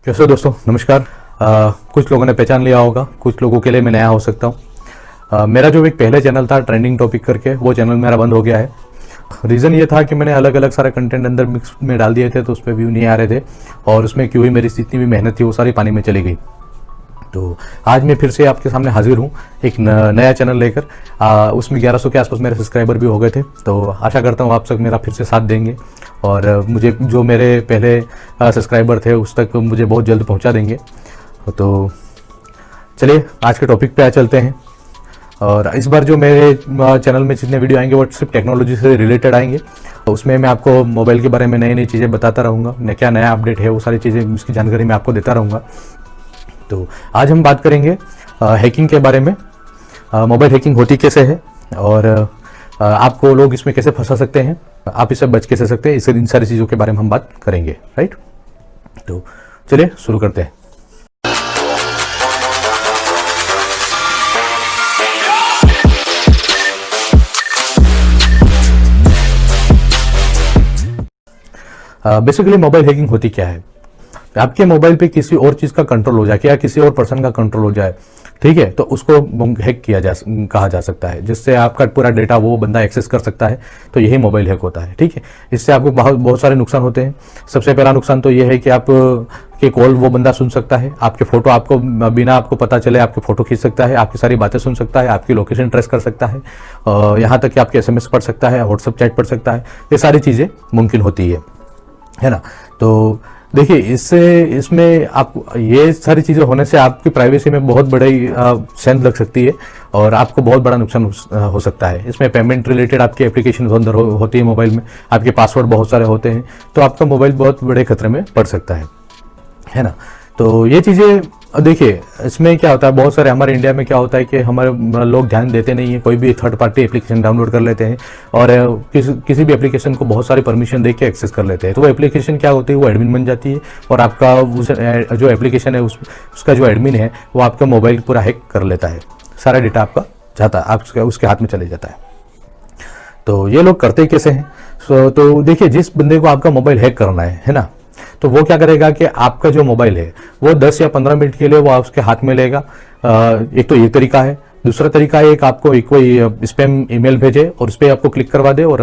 कैसे हो दोस्तों, नमस्कार। कुछ लोगों ने पहचान लिया होगा, कुछ लोगों के लिए मैं नया हो सकता हूँ। मेरा जो एक पहले चैनल था ट्रेंडिंग टॉपिक करके, वो चैनल मेरा बंद हो गया है। रीज़न ये था कि मैंने अलग अलग सारे कंटेंट अंदर मिक्स में डाल दिए थे, तो उस पर व्यू नहीं आ रहे थे और उसमें क्यों ही मेरी जितनी भी मेहनत थी वो सारी पानी में चली गई। तो आज मैं फिर से आपके सामने हाजिर हूँ एक नया चैनल लेकर। उसमें 1100 के आसपास मेरे सब्सक्राइबर भी हो गए थे, तो आशा करता हूँ आप सब मेरा फिर से साथ देंगे और मुझे जो मेरे पहले सब्सक्राइबर थे उस तक मुझे बहुत जल्द पहुँचा देंगे। तो चलिए आज के टॉपिक पे आ चलते हैं। और इस बार जो मेरे चैनल में जितने वीडियो आएंगे वो सिर्फ टेक्नोलॉजी से रिलेटेड आएंगे। उसमें मैं आपको मोबाइल के बारे में नई नई चीज़ें बताता रहूँगा, क्या नया अपडेट है वो सारी चीज़ें, उसकी जानकारी मैं आपको देता रहूँगा। तो आज हम बात करेंगे हैकिंग के बारे में। मोबाइल हैकिंग होती कैसे है और आपको लोग इसमें कैसे फंसा सकते हैं, आप इससे बच कैसे सकते हैं, इससे इन सारी चीज़ों के बारे में हम बात करेंगे, राइट। तो चलिए शुरू करते हैं। बेसिकली मोबाइल हैकिंग होती क्या है? आपके मोबाइल पे किसी और चीज़ का कंट्रोल हो जाए या किसी और पर्सन का कंट्रोल हो जाए, ठीक है, तो उसको हैक कहा जा सकता है, जिससे आपका पूरा डेटा वो बंदा एक्सेस कर सकता है। तो यही मोबाइल हैक होता है, ठीक है। इससे आपको बहुत सारे नुकसान होते हैं। सबसे पहला नुकसान तो ये है कि आप के कॉल वो बंदा सुन सकता है, आपके फोटो आपको बिना आपको पता चले आपके फोटो खींच सकता है, आपकी सारी बातें सुन सकता है, आपकी लोकेशन ट्रेस कर सकता है, यहाँ तक कि आपके SMS पढ़ सकता है, व्हाट्सएप चैट पढ़ सकता है। ये सारी चीज़ें मुमकिन होती है ना। तो देखिए इसमें आप ये सारी चीज़ें होने से आपकी प्राइवेसी में बहुत बड़ी सेंध लग सकती है और आपको बहुत बड़ा नुकसान हो सकता है। इसमें पेमेंट रिलेटेड आपकी एप्लीकेशन अंदर होती है मोबाइल में, आपके पासवर्ड बहुत सारे होते हैं, तो आपका मोबाइल बहुत बड़े खतरे में पड़ सकता है ना। तो ये चीज़ें देखिए, इसमें क्या होता है, बहुत सारे हमारे इंडिया में क्या होता है कि हमारे लोग ध्यान देते नहीं है, कोई भी थर्ड पार्टी एप्लीकेशन डाउनलोड कर लेते हैं और किसी भी एप्लीकेशन को बहुत सारी परमिशन दे के एक्सेस कर लेते हैं। तो वो एप्लीकेशन क्या होती है, वो एडमिन बन जाती है और आपका जो एप्लीकेशन है उसका जो एडमिन है वो आपका मोबाइल पूरा हैक कर लेता है, सारा डेटा आपका जाता है, आप उसके हाथ में चले जाता है। तो ये लोग करते कैसे हैं? तो देखिए, जिस बंदे को आपका मोबाइल हैक करना है ना, तो वो क्या करेगा कि आपका जो मोबाइल है वो 10 या 15 मिनट के लिए वो उसके हाथ में लेगा। एक तो ये तरीका है। दूसरा तरीका है, एक आपको कोई स्पैम ईमेल भेजे और उस पर आपको क्लिक करवा दे और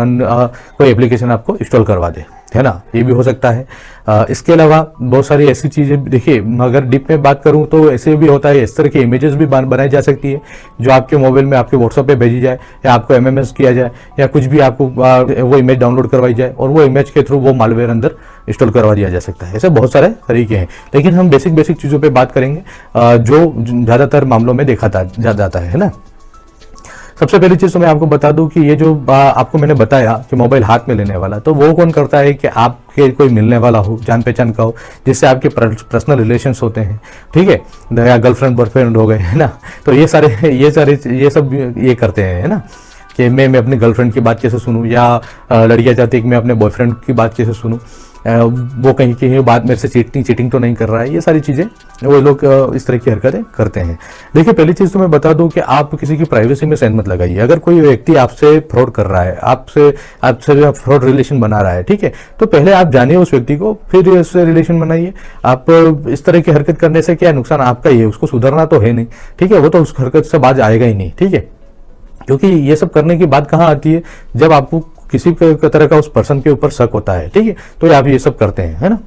कोई एप्लीकेशन आपको इंस्टॉल करवा दे, है ना, ये भी हो सकता है। इसके अलावा बहुत सारी ऐसी चीज़ें, देखिए अगर डीप में बात करूं तो ऐसे भी होता है, इस तरह की इमेजेस भी बनाई जा सकती है जो आपके मोबाइल में आपके व्हाट्सएप पे भेजी जाए या आपको MMS किया जाए या कुछ भी आपको वो इमेज डाउनलोड करवाई जाए और वो इमेज के थ्रू वो मालवेयर अंदर इंस्टॉल करवा दिया जा सकता है। ऐसे बहुत सारे तरीके हैं, लेकिन हम बेसिक चीज़ों पर बात करेंगे जो ज़्यादातर मामलों में देखा जाता है ना। सबसे पहली चीज़ तो मैं आपको बता दूं कि ये जो आपको मैंने बताया कि मोबाइल हाथ में लेने वाला, तो वो कौन करता है कि आपके कोई मिलने वाला हो, जान पहचान का हो, जिससे आपके पर्सनल रिलेशंस होते हैं, ठीक है, या गर्लफ्रेंड बॉयफ्रेंड हो गए, है ना। तो ये सब ये करते हैं, है ना, कि मैं अपनी गर्लफ्रेंड की बात कैसे सुनूं, या लड़कियां चाहती है कि मैं अपने बॉयफ्रेंड की बात कैसे सुनूं, वो कहीं बात मेरे से चीटिंग तो नहीं कर रहा है। ये सारी चीज़ें वो लोग इस तरह की हरकतें करते हैं। देखिए, पहली चीज़ तो मैं बता दूं कि आप किसी की प्राइवेसी में सेंध मत लगाइए। अगर कोई व्यक्ति आपसे फ्रॉड कर रहा है, आपसे फ्रॉड रिलेशन बना रहा है, ठीक है, तो पहले आप जानिए उस व्यक्ति को, फिर उससे रिलेशन बनाइए। आप इस तरह की हरकत करने से क्या नुकसान आपका ही है, उसको सुधरना तो है नहीं, ठीक है, वो तो उस हरकत से बाज आएगा ही नहीं, ठीक है। क्योंकि ये सब करने की बात कहाँ आती है, जब आपको किसी तरह का उस पर्सन के ऊपर शक होता है, ठीक है, तो आप ये सब करते हैं, है ना।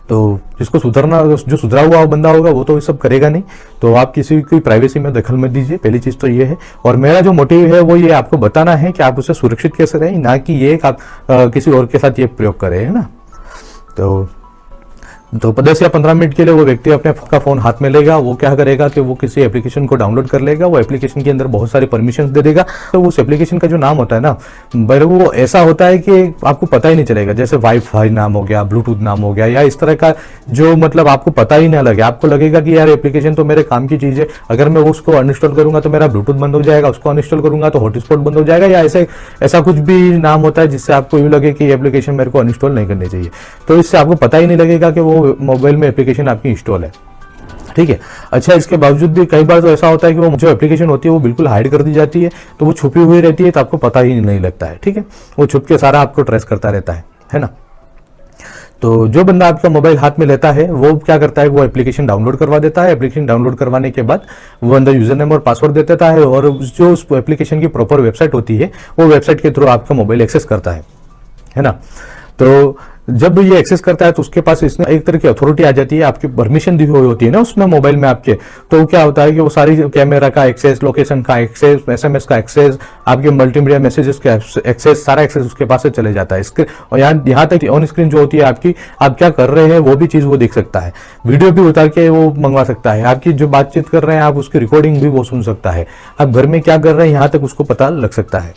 तो जिसको सुधरना, जो सुधरा हुआ बंदा होगा वो तो ये सब करेगा नहीं। तो आप किसी की प्राइवेसी में दखल मत दीजिए, पहली चीज तो ये है। और मेरा जो मोटिव है वो ये आपको बताना है कि आप उससे सुरक्षित कैसे रहें, ना कि ये आप किसी और के साथ ये प्रयोग करें, है ना। तो 10 या 15 मिनट के लिए वो व्यक्ति अपने का फोन हाथ में लेगा, वो क्या करेगा कि वो किसी एप्लीकेशन को डाउनलोड कर लेगा, वो एप्लीकेशन के अंदर बहुत सारी परमिशंस दे देगा। तो उस एप्लीकेशन का जो नाम होता है ना, वो ऐसा होता है कि आपको पता ही नहीं चलेगा, जैसे वाईफाई नाम हो गया, ब्लूटूथ नाम हो गया, या इस तरह का जो मतलब आपको पता ही ना लगे। आपको लगेगा कि यार एप्लीकेशन तो मेरे काम की चीज़ है, अगर मैं उसको अनइंस्टॉल करूंगा तो मेरा ब्लूटूथ बंद हो जाएगा, उसको अनइंस्टॉल करूंगा तो हॉटस्पॉट बंद हो जाएगा, या ऐसा कुछ भी नाम होता है जिससे आपको यूँ लगे कि एप्लीकेशन मेरे को अनइंस्टॉल नहीं करनी चाहिए। तो इससे आपको पता ही नहीं लगेगा कि वो मोबाइल में एप्लीकेशन आपकी इंस्टॉल है, ठीक है। अच्छा, इसके बावजूद भी कई बार तो ऐसा होता है कि वो जो एप्लीकेशन होती है वो बिल्कुल हाइड कर दी जाती है, तो वो छुपी हुई रहती है, तो आपको पता ही नहीं लगता है, ठीक है। वो छुप के सारा आपको ट्रेस करता रहता है ना। तो जो बंदा आपका मोबाइल हाथ में लेता है वो क्या करता है, वो एप्लीकेशन डाउनलोड करवा देता है। एप्लीकेशन डाउनलोड करवाने के बाद वो अंदर यूजर नेम और पासवर्ड दे देता है, और जो उस एप्लीकेशन की प्रॉपर वेबसाइट होती है वो वेबसाइट के थ्रू आपका मोबाइल एक्सेस करता है ना। तो जब ये एक्सेस करता है तो उसके पास इसमें एक तरह की अथॉरिटी आ जाती है, आपकी परमिशन दी हुई होती है ना उसमें मोबाइल में आपके। तो क्या होता है कि वो सारी कैमरा का एक्सेस, लोकेशन का एक्सेस, एसएमएस का एक्सेस, आपके मल्टीमीडिया मैसेजेस का एक्सेस, सारा एक्सेस उसके पास से चले जाता है। इसके और यहाँ तक ऑन स्क्रीन जो होती है आपकी, आप क्या कर रहे हैं वो भी चीज वो देख सकता है, वीडियो भी उतार के वो मंगवा सकता है, आपकी जो बातचीत कर रहे हैं आप उसकी रिकॉर्डिंग भी वो सुन सकता है, आप घर में क्या कर रहे हैं यहाँ तक उसको पता लग सकता है।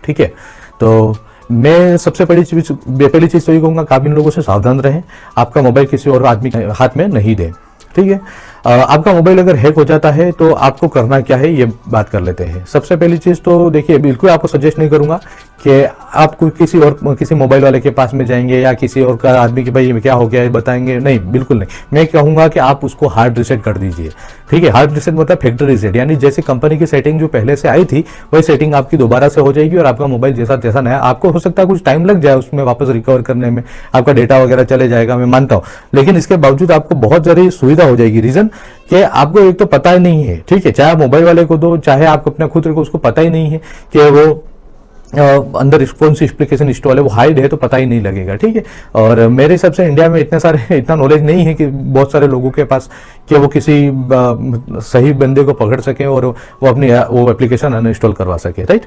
ठीक है, तो मैं सबसे पहली चीज तो ये कहूंगा कि आप इन लोगों से सावधान रहें, आपका मोबाइल किसी और आदमी के हाथ में नहीं दें। ठीक है, आपका मोबाइल अगर हैक हो जाता है तो आपको करना क्या है ये बात कर लेते हैं। सबसे पहली चीज तो देखिए, बिल्कुल आपको सजेस्ट नहीं करूंगा कि आप किसी मोबाइल वाले के पास में जाएंगे या किसी और का आदमी कि भाई क्या हो गया बताएंगे, नहीं, बिल्कुल नहीं। मैं कहूंगा कि आप उसको हार्ड रिसेट कर दीजिए। ठीक है, हार्ड रिसेट मतलब फैक्ट्री रिसेट, यानी जैसे कंपनी की सेटिंग जो पहले से आई थी वही सेटिंग आपकी दोबारा से हो जाएगी और आपका मोबाइल जैसा तैसा नया। आपको हो सकता है कुछ टाइम लग जाए उसमें वापस रिकवर करने में, आपका डेटा वगैरह चले जाएगा, मैं मानता हूं, लेकिन इसके बावजूद आपको बहुत ज्यादा सुविधा हो जाएगी। रीजन कि आपको एक तो पता ही नहीं है, ठीक है, चाहे मोबाइल वाले को दो चाहे आप अपना खुद रखो, उसको पता ही नहीं है कि वो अंदर कौन सी एप्लीकेशन इंस्टॉल है, वो हाइड है तो पता ही नहीं लगेगा। ठीक है, और मेरे हिसाब से इंडिया में इतना नॉलेज नहीं है कि बहुत सारे लोगों के पास कि वो किसी सही बंदे को पकड़ सके और वो अपनी वो एप्लीकेशन अनइंस्टॉल करवा सके। राइट,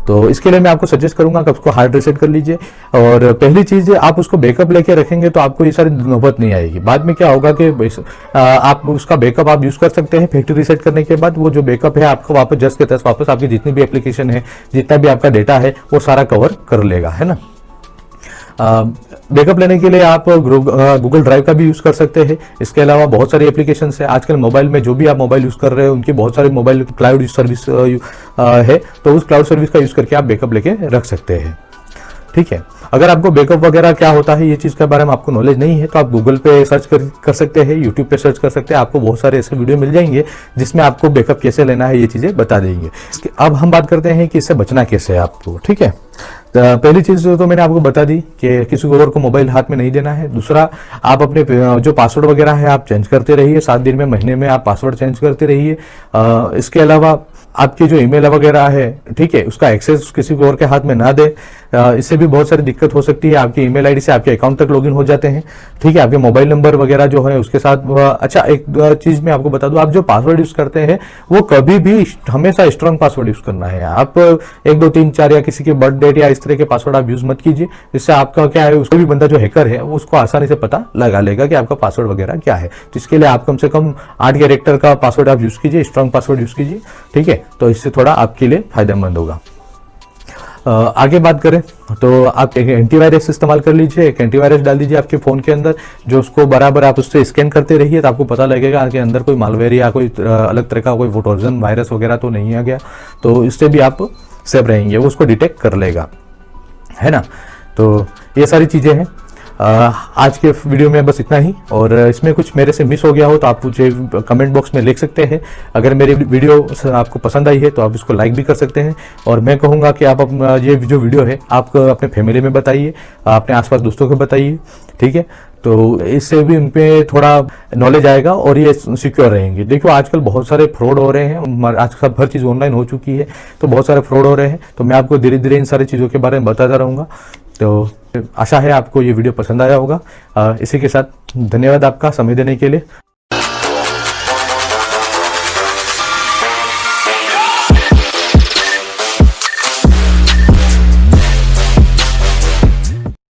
तो इसके लिए मैं आपको सजेस्ट करूंगा कि उसको हार्ड रिसेट कर लीजिए। और पहली चीज आप उसको बैकअप लेके रखेंगे तो आपको ये सारी नौबत नहीं आएगी। बाद में क्या होगा कि आप उसका बैकअप आप यूज कर सकते हैं, फैक्ट्री रिसेट करने के बाद वो जो बैकअप है आपको वापस जस्ट के तस वापस आपकी जितनी भी एप्लीकेशन है, जितना भी आपका डेटा है वो सारा कवर कर लेगा, है ना। बैकअप लेने के लिए आप गूगल ड्राइव का भी यूज कर सकते हैं। इसके अलावा बहुत सारी एप्लीकेशन है आजकल मोबाइल में, जो भी आप मोबाइल यूज कर रहे हैं उनकी बहुत सारी मोबाइल क्लाउड सर्विस है, तो उस क्लाउड सर्विस का यूज करके आप बैकअप लेके रख सकते हैं। ठीक है, अगर आपको बैकअप वगैरह क्या होता है ये चीज के बारे में आपको नॉलेज नहीं है तो आप गूगल पे सर्च कर सकते हैं, यूट्यूब पे सर्च कर सकते हैं, आपको बहुत सारे ऐसे वीडियो मिल जाएंगे जिसमें आपको बैकअप कैसे लेना है ये चीजें बता देंगे। अब हम बात करते हैं कि इससे बचना कैसे है आपको। ठीक है, पहली चीज तो मैंने आपको बता दी कि किसी और को मोबाइल हाथ में नहीं देना है। दूसरा, आप अपने जो पासवर्ड वगैरह है आप चेंज करते रहिए, 7 दिन में, महीने में आप पासवर्ड चेंज करते रहिए। इसके अलावा आपकी जो ईमेल वगैरह है, ठीक है, उसका एक्सेस किसी को और के हाथ में ना दे। इससे भी बहुत सारी दिक्कत हो सकती है, आपकी ईमेल आईडी से आपके अकाउंट तक लॉगिन हो जाते हैं। ठीक है, आपके मोबाइल नंबर वगैरह जो है उसके साथ। अच्छा, एक चीज मैं आपको बता दूं, आप जो पासवर्ड यूज करते हैं वो कभी भी हमेशा स्ट्रांग पासवर्ड यूज करना है। आप 1 2 3 4 या किसी के बर्थ डेट या इस तरह के पासवर्ड आप यूज मत कीजिए, इससे आपका क्या है, उसको भी बंदा जो हैकर है वो उसको आसानी से पता लगा लेगा कि आपका पासवर्ड वगैरह क्या है। तो इसके लिए आप कम से कम 8 कैरेक्टर का पासवर्ड आप यूज कीजिए, स्ट्रांग पासवर्ड यूज कीजिए। ठीक है, तो इससे थोड़ा आपके लिए फायदेमंद होगा। आगे बात करें तो आप एक एंटीवायरस इस्तेमाल कर लीजिए, एक एंटीवायरस डाल दीजिए आपके फोन के अंदर, जो उसको बराबर आप उससे स्कैन करते रहिए तो आपको पता लगेगा कि अंदर कोई मालवेयर या कोई अलग तरह का कोई ट्रोजन वायरस वगैरह तो नहीं आ गया, तो इससे भी आप सेफ रहेंगे, वो उसको डिटेक्ट कर लेगा, है ना। तो ये सारी चीजें हैं। आज के वीडियो में बस इतना ही, और इसमें कुछ मेरे से मिस हो गया हो तो आप मुझे कमेंट बॉक्स में लिख सकते हैं। अगर मेरी वीडियो आपको पसंद आई है तो आप इसको लाइक भी कर सकते हैं, और मैं कहूँगा कि आप अपना ये जो वीडियो है आप अपने फैमिली में बताइए, अपने आसपास दोस्तों को बताइए। ठीक है, तो इससे भी उन पे थोड़ा नॉलेज आएगा और ये सिक्योर रहेंगे। देखो आजकल बहुत सारे फ्रॉड हो रहे हैं, आजकल हर चीज़ ऑनलाइन हो चुकी है, तो बहुत सारे फ्रॉड हो रहे हैं, तो मैं आपको धीरे धीरे इन सारी चीज़ों के बारे में बताता रहूँगा। तो आशा है आपको ये वीडियो पसंद आया होगा। इसी के साथ धन्यवाद आपका समय देने के लिए।